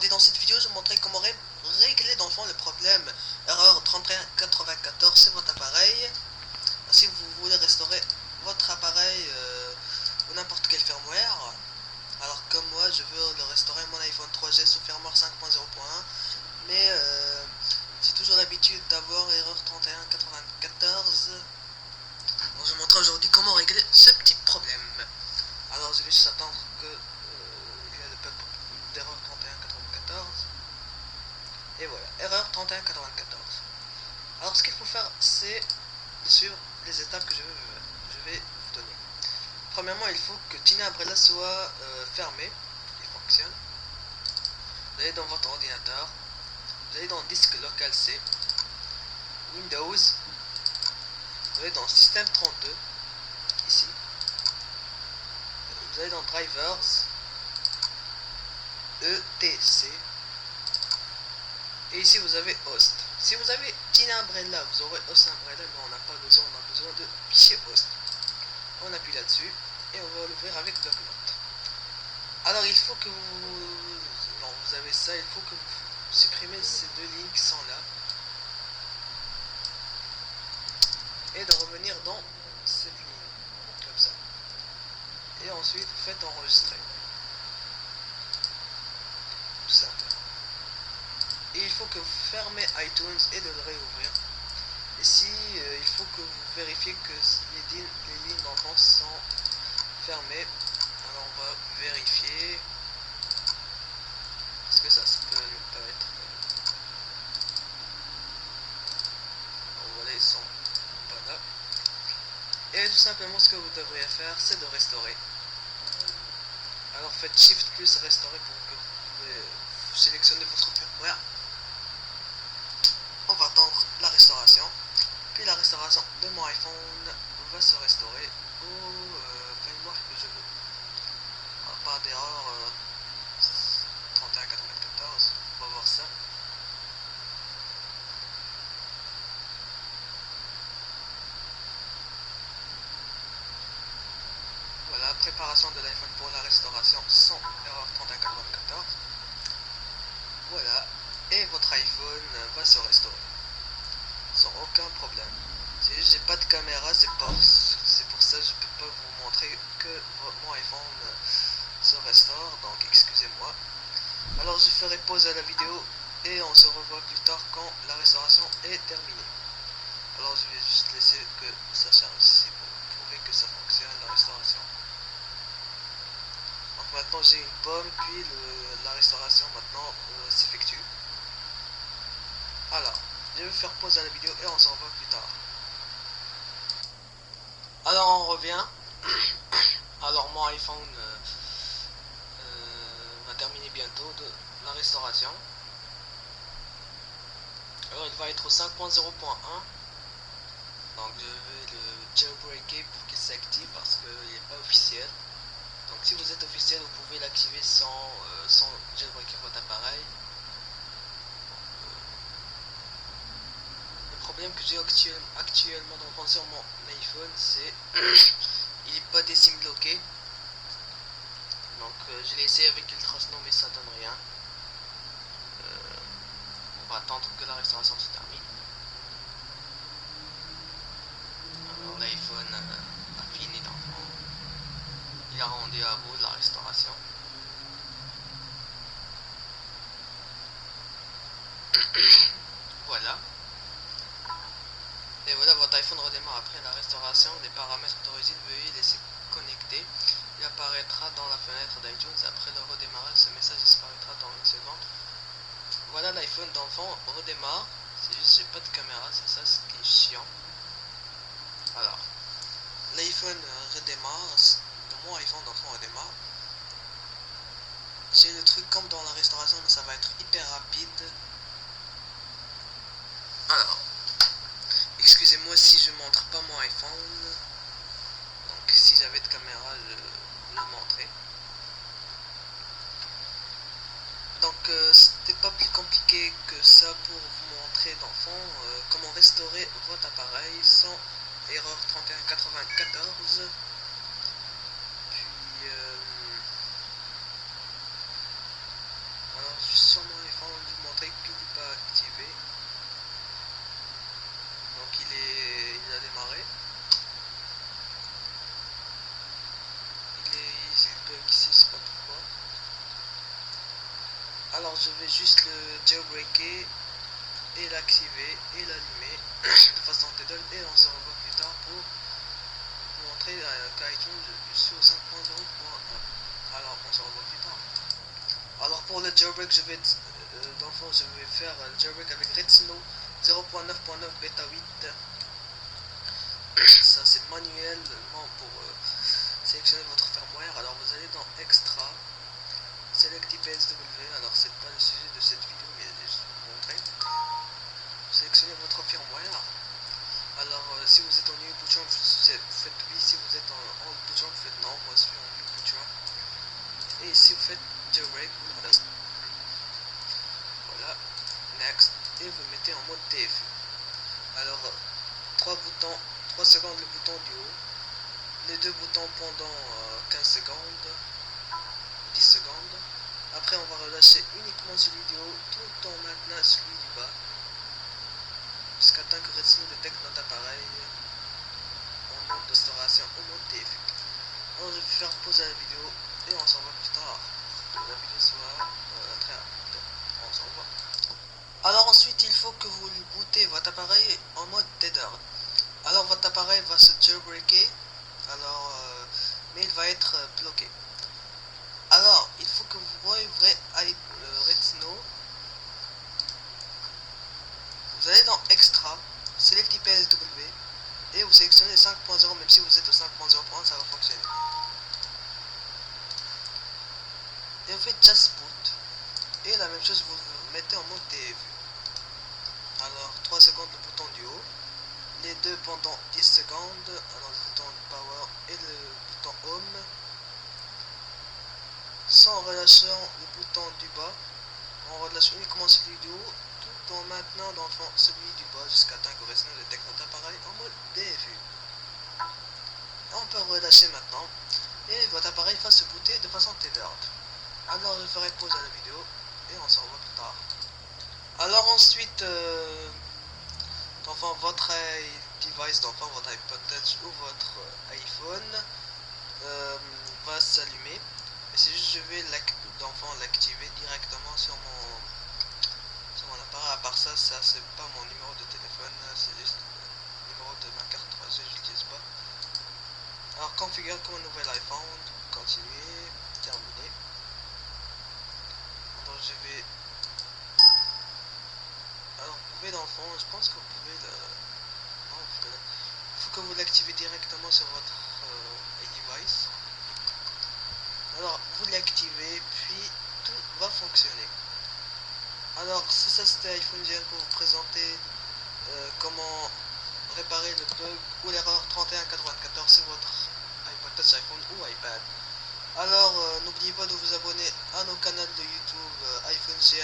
et dans cette vidéo je vais montrer comment régler dans le fond le problème erreur 3194 sur votre appareil. Si vous voulez restaurer votre appareil ou n'importe quel firmware, alors comme moi je veux le restaurer mon iPhone 3G sous firmware 5.0.1, mais j'ai toujours l'habitude d'avoir erreur 3194. Donc je vais montrer aujourd'hui comment régler ce petit problème. Alors je vais juste attendre que il y a le bug d'erreur 3194. Et voilà, erreur 3194. Alors ce qu'il faut faire, c'est de suivre les étapes que je vais vous donner. Premièrement, il faut que Tiny Umbrella soit fermé, il fonctionne. Vous allez dans votre ordinateur, vous allez dans disque local C, Windows, vous allez dans système 32, ici, vous allez dans drivers, ETC, et ici vous avez host. Si vous avez Tiny Umbrella, vous aurez host Umbrella, mais on n'a pas besoin, on a besoin de fichier host. On appuie là-dessus et on va l'ouvrir avec BlockNote. Alors il faut que vous avez ça, il faut que vous supprimez ces deux lignes qui sont là et de revenir dans cette ligne comme ça. Et ensuite vous faites enregistrer. Tout simplement. Et il faut que vous fermez iTunes et de le réouvrir. Ici, il faut que vous vérifiez que les lignes dans le fond sont fermées. Alors on va vérifier. Parce que ça peut ne pas être. Voilà, ils sont pas là. Et tout simplement, ce que vous devriez faire, c'est de restaurer. Alors faites Shift plus restaurer pour que vous pouvez sélectionner votre firmware. On va attendre la restauration. Puis la restauration de mon iPhone va se restaurer au firmware que je veux. Alors, pas d'erreur 3194. On va voir ça. Voilà, préparation de l'iPhone pour la restauration sans erreur 3194. Voilà, et votre iPhone va se restaurer sans aucun problème. C'est juste j'ai pas de caméra, c'est pour ça que je peux pas vous montrer que mon iPhone se restaure, donc excusez-moi. Alors je ferai pause à la vidéo et on se revoit plus tard quand la restauration est terminée. Alors je vais juste laisser que ça charge ici pour prouver que ça fonctionne, la restauration. Donc maintenant j'ai une pomme, puis la restauration maintenant s'effectue. Alors, je vais faire pause à la vidéo et on se revoit plus tard. Alors on revient. Alors mon iPhone va terminer bientôt de la restauration. Alors il va être au 5.0.1. Donc je vais le jailbreaker pour qu'il s'active parce qu'il n'est pas officiel. Donc si vous êtes officiel, vous pouvez l'activer sans jailbreaker votre appareil. Le problème que j'ai actuellement sur mon iPhone, c'est il n'est pas décim bloqué. Donc je l'ai essayé avec Ultrasnow mais ça donne rien. On va attendre que la restauration se termine. Alors l'iPhone a fini dans le fond. Il a rendu à bout de la restauration. Voilà. Et voilà, votre iPhone redémarre après la restauration. Les paramètres d'origine, veuillez laisser connecter. Il apparaîtra dans la fenêtre d'iTunes. Après le redémarrage, ce message disparaîtra dans une seconde. Voilà, l'iPhone dans le fond redémarre. C'est juste j'ai pas de caméra, c'est ça ce qui est chiant. Alors, l'iPhone redémarre. Mon iPhone dans le fond redémarre. J'ai le truc comme dans la restauration, mais ça va être hyper rapide. Alors, excusez-moi si je montre pas mon iPhone. Donc si j'avais de caméra, je vous le montrais. Donc c'était pas plus compliqué que ça pour vous montrer dans le fond comment restaurer votre appareil sans erreur 3194. Puis alors je suis en Alors je vais juste le jailbreaker et l'activer et l'allumer de façon Tidal, et on se revoit plus tard pour vous montrer qu'iTunes je suis au 5.0.1. Alors on se revoit plus tard. Alors pour le jailbreak, je vais dans le fond je vais faire le jailbreak avec Redsnow 0.9.9 bêta 8. Ça c'est manuellement pour sélectionner votre firmware. Alors vous allez dans Extra, Select IPSW. Alors c'est pas le sujet de cette vidéo, mais je vais vous montrer. Vous sélectionnez votre firmware. Alors si vous êtes en New Bootstrap, vous faites oui. Si vous êtes en Old Bootstrap, vous faites non. Moi je suis en New Bootstrap. Et si vous faites jailbreak, voilà, next, et vous mettez en mode TFU. Alors 3 secondes le bouton du haut, les 2 boutons pendant 15 secondes, 10 secondes. Après on va relâcher uniquement celui du haut tout en maintenant celui du bas, jusqu'à temps que Redsnow détecte notre appareil en mode restauration au mode TFU. Alors je vais faire pause à la vidéo et on s'en va plus tard. La vidéo soit très rapide. On s'en va. Alors ensuite il faut que vous bootez votre appareil en mode tethered. Alors votre appareil va se jailbreaker, mais il va être bloqué. Alors il faut que vous ouvrez Redsnow. Vous allez dans Extra, Select IPSW et vous sélectionnez 5.0. Même si vous êtes au 5.0.1, ça va fonctionner. Et vous faites Just Boot. Et la même chose, vous le mettez en mode TFU. Alors 3 secondes le bouton du haut, les 2 pendant 10 secondes, alors le bouton Power et le bouton Home, sans relâchant le bouton du bas. On relâche uniquement celui du haut, tout en maintenant dans le fond celui du bas jusqu'à temps que Redsnow détecte notre appareil en mode DFU. On peut relâcher maintenant et votre appareil va se booter de façon tethered. Alors je ferai pause à la vidéo et on se revoit plus tard. Alors ensuite, enfin votre device, enfin votre iPod Touch ou votre iPhone va s'allumer. Et c'est juste je vais l'activer directement sur mon appareil. À part ça, c'est pas mon numéro de téléphone, c'est juste le numéro de ma carte 3G, je l'utilise pas. Alors configure comme un nouvel iPhone, continuer, terminer. Donc je vais. Alors vous pouvez dans le fond, je pense que vous pouvez le. Non, il faut que vous l'activez directement sur votre device. Alors vous l'activez, puis tout va fonctionner. Alors ça c'était iPhone GL pour vous présenter comment réparer le bug ou l'erreur 3194 sur votre iPod Touch, iPhone ou iPad. Alors n'oubliez pas de vous abonner à nos canaux de YouTube iPhone GL